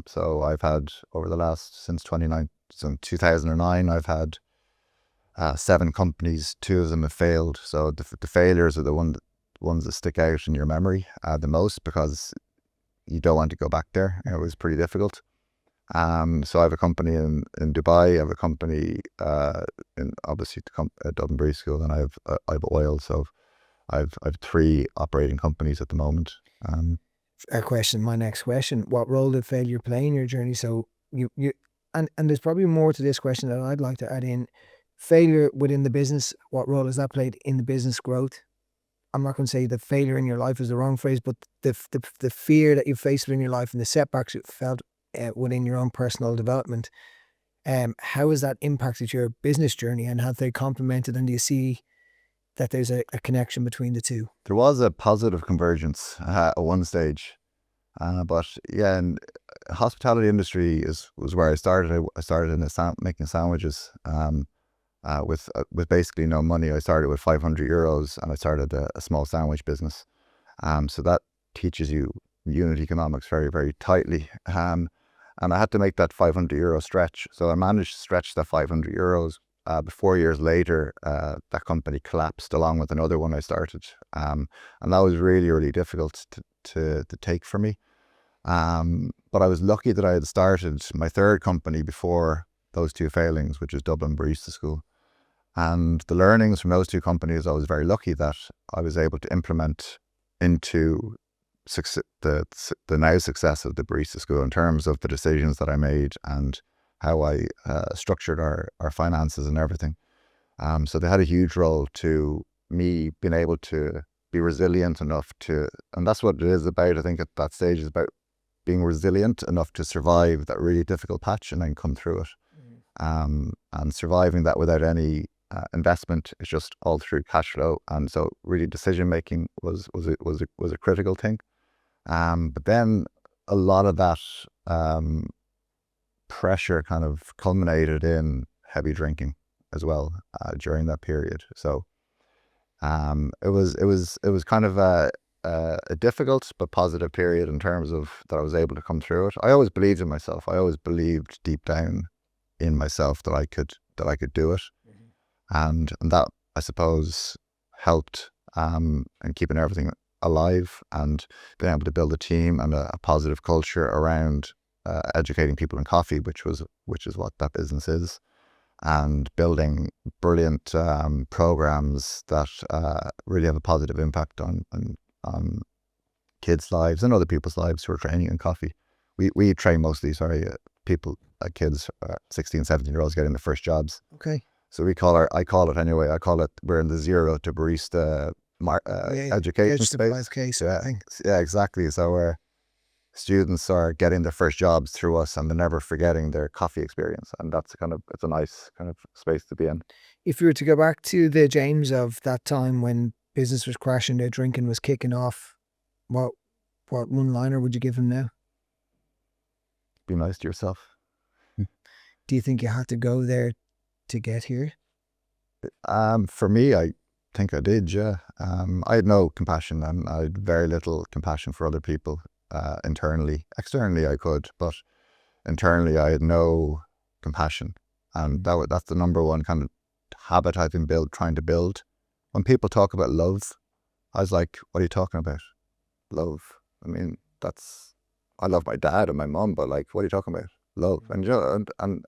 So I've had over the last since 2009, I've had 7 companies. 2 of them have failed. So the failures are the ones that stick out in your memory the most, because you don't want to go back there. It was pretty difficult. So I have a company in Dubai. I have a company in obviously Dublin Barista School, and I have oil. So I've 3 operating companies at the moment. My next question: what role did failure play in your journey? So and there's probably more to this question that I'd like to add in. Failure within the business, what role has that played in the business growth? I'm not going to say that failure in your life is the wrong phrase, but the fear that you faced within your life and the setbacks you felt within your own personal development, how has that impacted your business journey, and have they complemented, and do you see that there's a connection between the two? There was a positive convergence at one stage, but yeah, and hospitality industry was where I started. I started in making sandwiches with basically no money. I started with €500 and I started a small sandwich business. So that teaches you unit economics very, very tightly. And I had to make that €500 stretch. So I managed to stretch that €500. But 4 years later, that company collapsed along with another one I started. And that was really, really difficult to take for me. But I was lucky that I had started my 3rd company before those 2 failings, which is Dublin Barista School. And the learnings from those 2 companies, I was very lucky that I was able to implement into the now success of the Barista School in terms of the decisions that I made and how I structured our finances and everything. So they had a huge role to me being able to be resilient enough to, and that's what it is about. I think at that stage is about being resilient enough to survive that really difficult patch and then come through it. And surviving that without any investment is just all through cash flow. And so really decision making was a critical thing. But then a lot of that pressure kind of culminated in heavy drinking as well during that period. So it was kind of a difficult but positive period in terms of that I was able to come through it. I always believed in myself. I always believed deep down in myself that I could do it. And that, I suppose, helped in keeping everything alive and being able to build a team and a positive culture around educating people in coffee, which is what that business is, and building brilliant programs that really have a positive impact on kids' lives and other people's lives who are training in coffee. We train mostly, people, kids, 16, 17-year-olds getting their first jobs. Okay. So I call it, we're in the zero to barista education space. Yeah, exactly. So where students are getting their first jobs through us and they're never forgetting their coffee experience. And it's a nice kind of space to be in. If you were to go back to the James of that time when business was crashing, the drinking was kicking off, what one-liner would you give him now? Be nice to yourself. Do you think you had to go there to get here? For me, I think I did, yeah. I had no compassion, and I had very little compassion for other people internally. Externally, I could, but internally, I had no compassion. And that's the number one kind of habit I've been trying to build. When people talk about love, I was like, what are you talking about? Love. I mean, I love my dad and my mum, but like, what are you talking about? Love. And, you know, and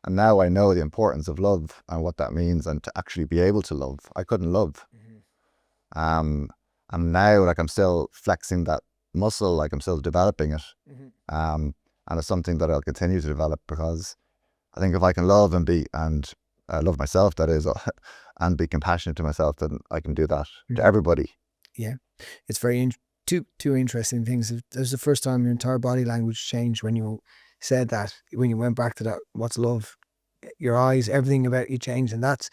now I know the importance of love and what that means, and to actually be able to love. I couldn't love. And now, like, I'm still flexing that muscle, like I'm still developing it. And it's something that I'll continue to develop, because I think if I can love and love myself, that is, and be compassionate to myself, then I can do that to everybody. Yeah, it's very two interesting things. It was the first time your entire body language changed when you said that. When you went back to that, what's love? Your eyes, everything about you changed, and that's,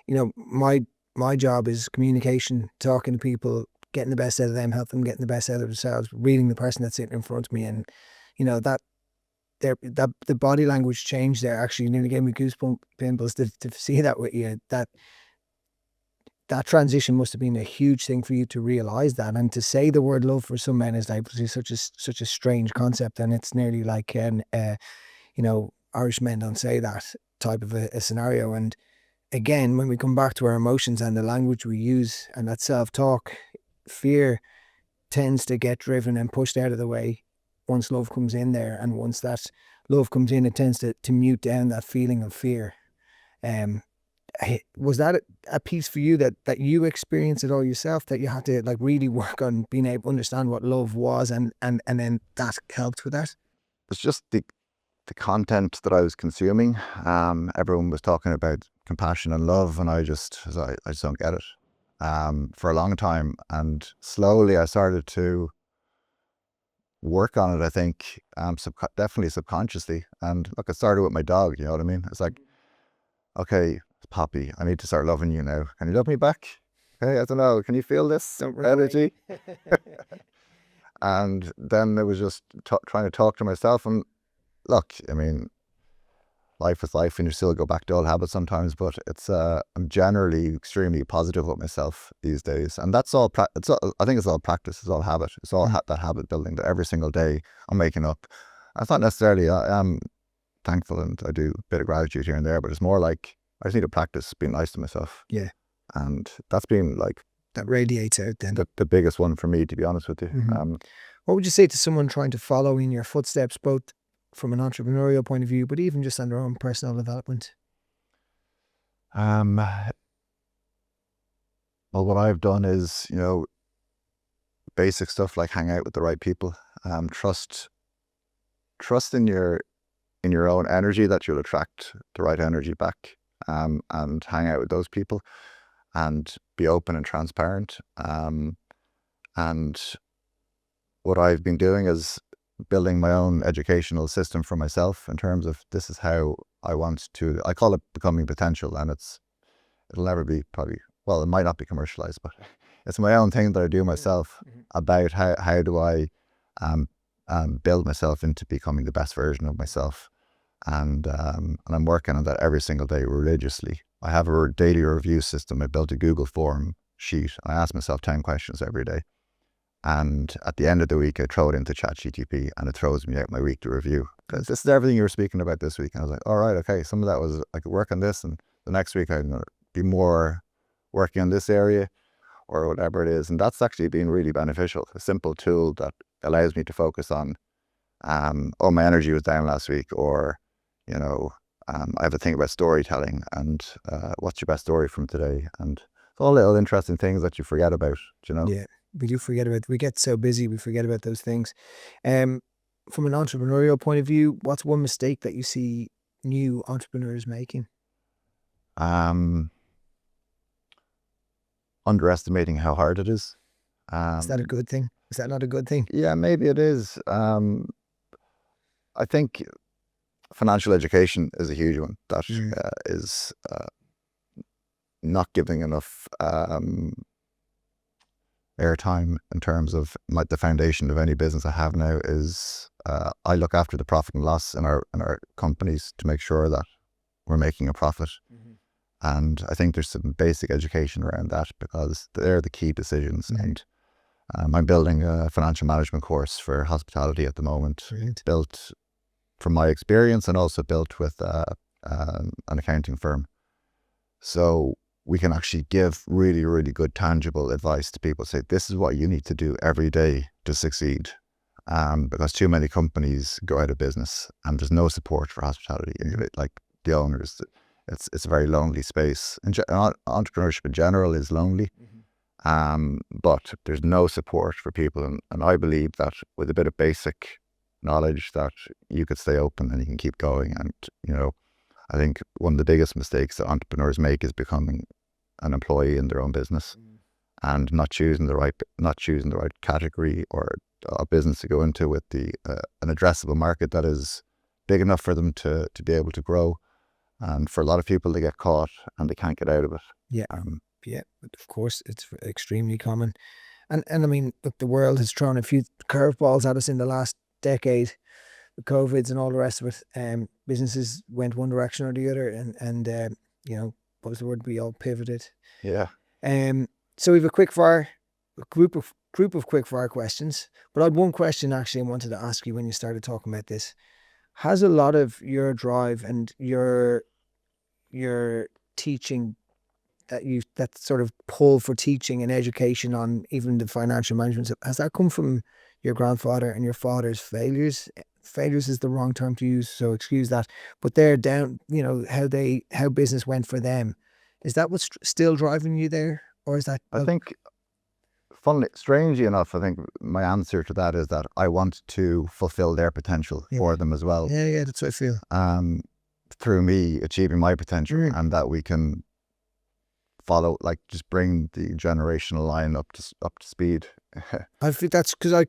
you know, my job is communication, talking to people, getting the best out of them, helping them getting the best out of themselves, reading the person that's sitting in front of me, and you know that the body language change there actually nearly gave me goosebumps to see that with you. That transition must have been a huge thing for you to realize that, and to say the word love for some men is like such a strange concept, and it's nearly like you know, Irish men don't say that type of a scenario. And again, when we come back to our emotions and the language we use and that self-talk, fear tends to get driven and pushed out of the way once love comes in there. And once that love comes in, it tends to mute down that feeling of fear. Was that a piece for you that you experienced it all yourself, that you had to like really work on being able to understand what love was, and then that helped with that? It's just the content that I was consuming. Everyone was talking about compassion and love, and I just don't get it for a long time. And slowly I started to work on it, I think, definitely subconsciously. And look, it started with my dog, you know what I mean? It's like, okay, Poppy, I need to start loving you now. Can you love me back? Okay, I don't know. Can you feel this energy? And then it was just trying to talk to myself. And look, I mean, life is life, and you still go back to old habits sometimes, but it's I'm generally extremely positive with myself these days, and that's all. I think it's all practice. It's all habit. It's all that habit building that every single day I'm making up. It's not necessarily I am thankful and I do a bit of gratitude here and there, but it's more like I just need to practice being nice to myself. Yeah, and that's been like that radiates out then. The biggest one for me, to be honest with you. What would you say to someone trying to follow in your footsteps, both from an entrepreneurial point of view, but even just on their own personal development? Well, what I've done is, you know, basic stuff like hang out with the right people. Trust in your own energy, that you'll attract the right energy back. And hang out with those people, and be open and transparent. And what I've been doing is building my own educational system for myself in terms of this is how I want to, I call it becoming potential, and it'll never be probably, well, it might not be commercialized, but it's my own thing that I do myself about how do I build myself into becoming the best version of myself. And I'm working on that every single day religiously. I have a daily review system. I built a Google form sheet. I ask myself 10 questions every day. And at the end of the week, I throw it into ChatGPT, and it throws me out my weekly review. Because this is everything you were speaking about this week. And I was like, all right, okay, some of that was, I could work on this, and the next week I'm going to be more working on this area or whatever it is. And that's actually been really beneficial. A simple tool that allows me to focus on, oh, my energy was down last week, or, you know, I have a thing about storytelling, and what's your best story from today? And it's all little interesting things that you forget about, you know? Yeah, we do forget about, we get so busy, we forget about those things. From an entrepreneurial point of view, what's one mistake that you see new entrepreneurs making? Underestimating how hard it is. Is that a good thing? Is that not a good thing? Yeah, maybe it is. I think financial education is a huge one. That is not giving enough airtime in terms of the foundation of any business I have now is I look after the profit and loss in our companies to make sure that we're making a profit. And I think there's some basic education around that because they're the key decisions. And I'm building a financial management course for hospitality at the moment. Brilliant. Built from my experience and also built with an accounting firm. So we can actually give really, really good tangible advice to people. Say, this is what you need to do every day to succeed. Because too many companies go out of business and there's no support for hospitality. Like the owners, it's a very lonely space. And entrepreneurship in general is lonely. But there's no support for people. And I believe that with a bit of basic knowledge that you could stay open and you can keep going. And, I think one of the biggest mistakes that entrepreneurs make is becoming an employee in their own business and not choosing the right category or a business to go into with an addressable market that is big enough for them to be able to grow. And for a lot of people, they get caught and they can't get out of it. Yeah, of course, it's extremely common. And I mean, look, the world has thrown a few curveballs at us in the last decade, the COVIDs and all the rest of it. Businesses went one direction or the other, and what was the word? We all pivoted. Yeah. So we have a group of quick fire questions. But I had one question actually I wanted to ask you when you started talking about this. Has a lot of your drive and your teaching that sort of pull for teaching and education on even the financial management, has that come from your grandfather and your father's failures? Failures is the wrong term to use, so excuse that. But they're down, how business went for them. Is that what's still driving you there, or is that? I think, strangely enough, I think my answer to that is that I want to fulfill their potential for them as well. Yeah, that's what I feel. Through me achieving my potential, and that we can follow, just bring the generational line up to speed. I feel that's because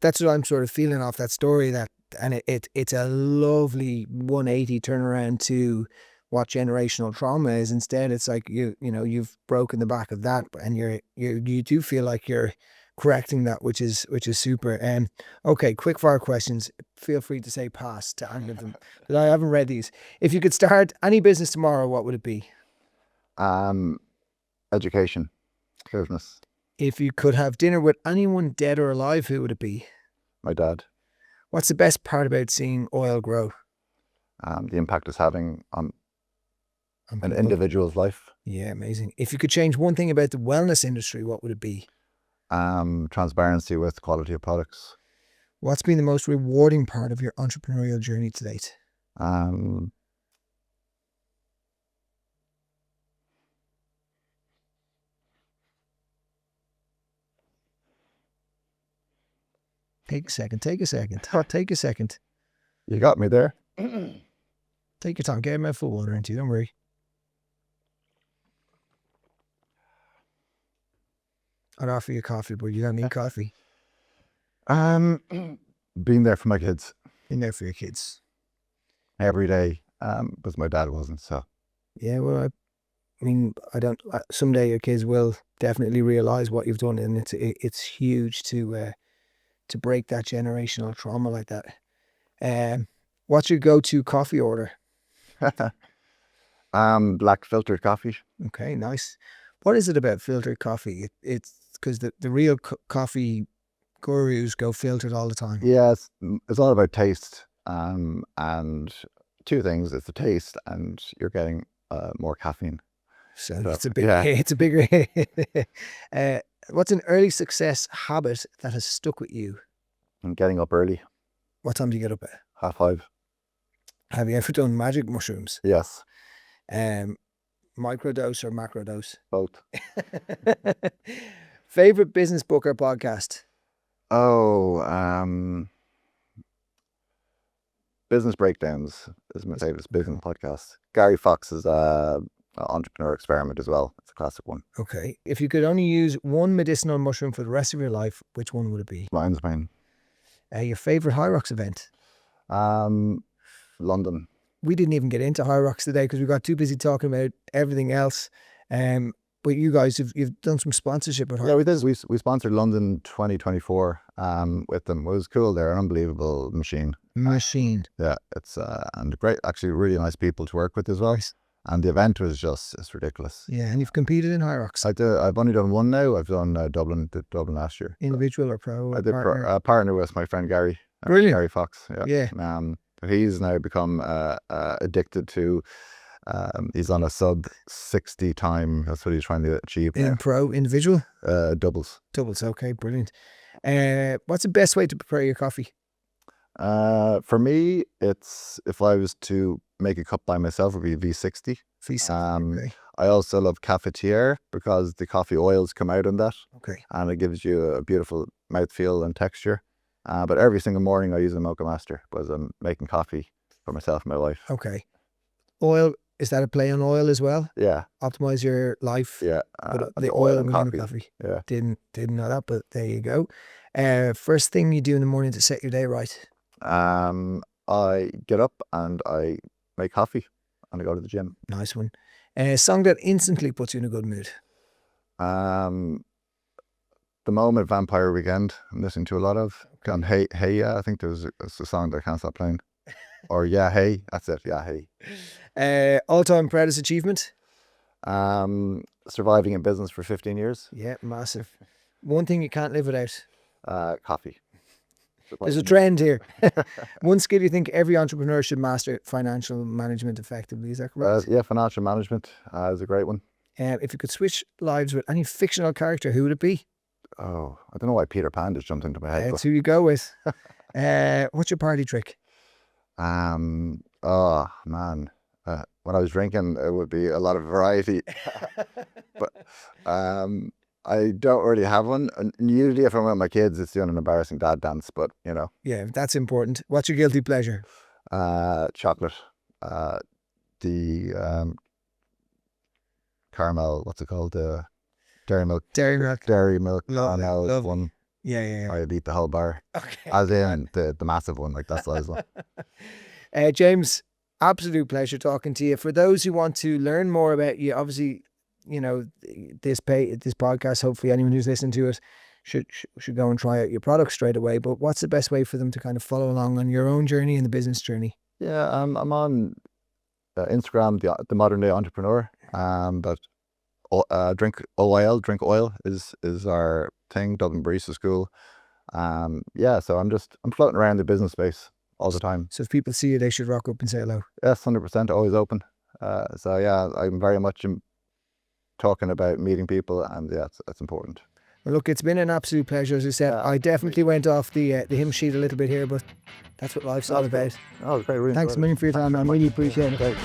that's what I'm sort of feeling off that story. It's a lovely 180 turnaround to what generational trauma is. Instead, it's like you've broken the back of that, and you do feel like you're correcting that, which is super. Okay, quick fire questions. Feel free to say pass to any of them because I haven't read these. If you could start any business tomorrow, what would it be? Education, business. If you could have dinner with anyone dead or alive, who would it be? My dad. What's the best part about seeing oil grow? The impact it's having on an individual's life. Yeah, amazing. If you could change one thing about the wellness industry, what would it be? Transparency with quality of products. What's been the most rewarding part of your entrepreneurial journey to date? Take a second. Take a second. You got me there. Take your time. Get a mouthful of water into you. Don't worry. I'd offer you coffee, but you don't need coffee. Being there for my kids. Being there for your kids. Every day. Because my dad wasn't, so. Yeah, well, someday your kids will definitely realise what you've done, and it's huge to break that generational trauma like that. What's your go-to coffee order? Black filtered coffee. Okay, nice. What is it about filtered coffee? It's because the real coffee gurus go filtered all the time. Yeah, it's all about taste. And two things: it's the taste, and you're getting more caffeine. So it's a big. Yeah. It's a bigger. What's an early success habit that has stuck with you? I'm getting up early. What time do you get up at? 5:30. Have you ever done magic mushrooms? Yes. Microdose or macrodose? Both. Favorite business book or podcast? Business Breakdowns is my favorite business podcast. Gary Fox's Entrepreneur Experiment as well. It's a classic one. Okay. If you could only use one medicinal mushroom for the rest of your life, which one would it be? Lion's mane. Your favorite High Rocks event? London. We didn't even get into High Rocks today because we got too busy talking about everything else. But you guys, you've done some sponsorship with her. Yeah, we did. We sponsored London 2024 with them. It was cool. They're an unbelievable machine. Machine. Yeah, it's and great. Actually, really nice people to work with as well. And the event was it's ridiculous. Yeah, and you've competed in High Rocks. I've only done one now. I've done Dublin last year. Individual or pro? I did partner with my friend Gary. Brilliant. Gary Fox. Yeah. Yeah. But he's now become addicted to. He's on a sub 60 time. That's what he's trying to achieve. In pro, individual? Doubles. Doubles. Okay, brilliant. What's the best way to prepare your coffee? For me, it's if I was to make a cup by myself, it would be V60. V60. Okay. I also love cafetiere because the coffee oils come out in that. Okay. And it gives you a beautiful mouthfeel and texture. But every single morning I use a Mocha Master because I'm making coffee for myself and my wife. Okay. Oil, is that a play on oil as well? Yeah. Optimize your life. Yeah. But the oil and coffee. coffee. Yeah. Didn't know that, but there you go. First thing you do in the morning to set your day right? I get up and I make coffee and I go to the gym. Nice one. A song that instantly puts you in a good mood? The moment, Vampire Weekend, I'm listening to a lot of. And Hey, yeah, I think it's a song that I can't stop playing. Or Yeah, Hey, that's it. Yeah, Hey. All-time proudest achievement? Surviving in business for 15 years. Yeah, massive. One thing you can't live without? Coffee. There's a trend here. One skill you think every entrepreneur should master: financial management effectively. Is that correct? Yeah, financial management is a great one. If you could switch lives with any fictional character, who would it be? Oh, I don't know why Peter Pan just jumped into my head. That's who you go with. What's your party trick? Oh man, when I was drinking, it would be a lot of variety. But I don't really have one. And usually, if I'm with my kids, it's doing an embarrassing dad dance. But you know, Yeah, that's important. What's your guilty pleasure? chocolate, the caramel. What's it called? Dairy milk. Dairy milk. Dairy milk. Lovely, caramel is lovely. one. Yeah. I'd eat the whole bar. Okay. As in the massive one, like that size one. James, absolute pleasure talking to you. For those who want to learn more about you, obviously, you know, this podcast, hopefully anyone who's listening to it should go and try out your product straight away. But what's the best way for them to kind of follow along on your own journey and the business journey? Yeah, I'm on Instagram, the modern day entrepreneur. But drink oil is our thing. Dublin Barista School. Yeah, so I'm floating around the business space all the time. So if people see you, they should rock up and say hello. Yes, 100%, always open. So yeah, I'm very much talking about meeting people, and yeah, it's important. Well, look, it's been an absolute pleasure. As I said, I definitely went off the hymn sheet a little bit here, but that's what life's all about. Oh, it's great. Really Thanks a million for your time, man. Really appreciate it. Great.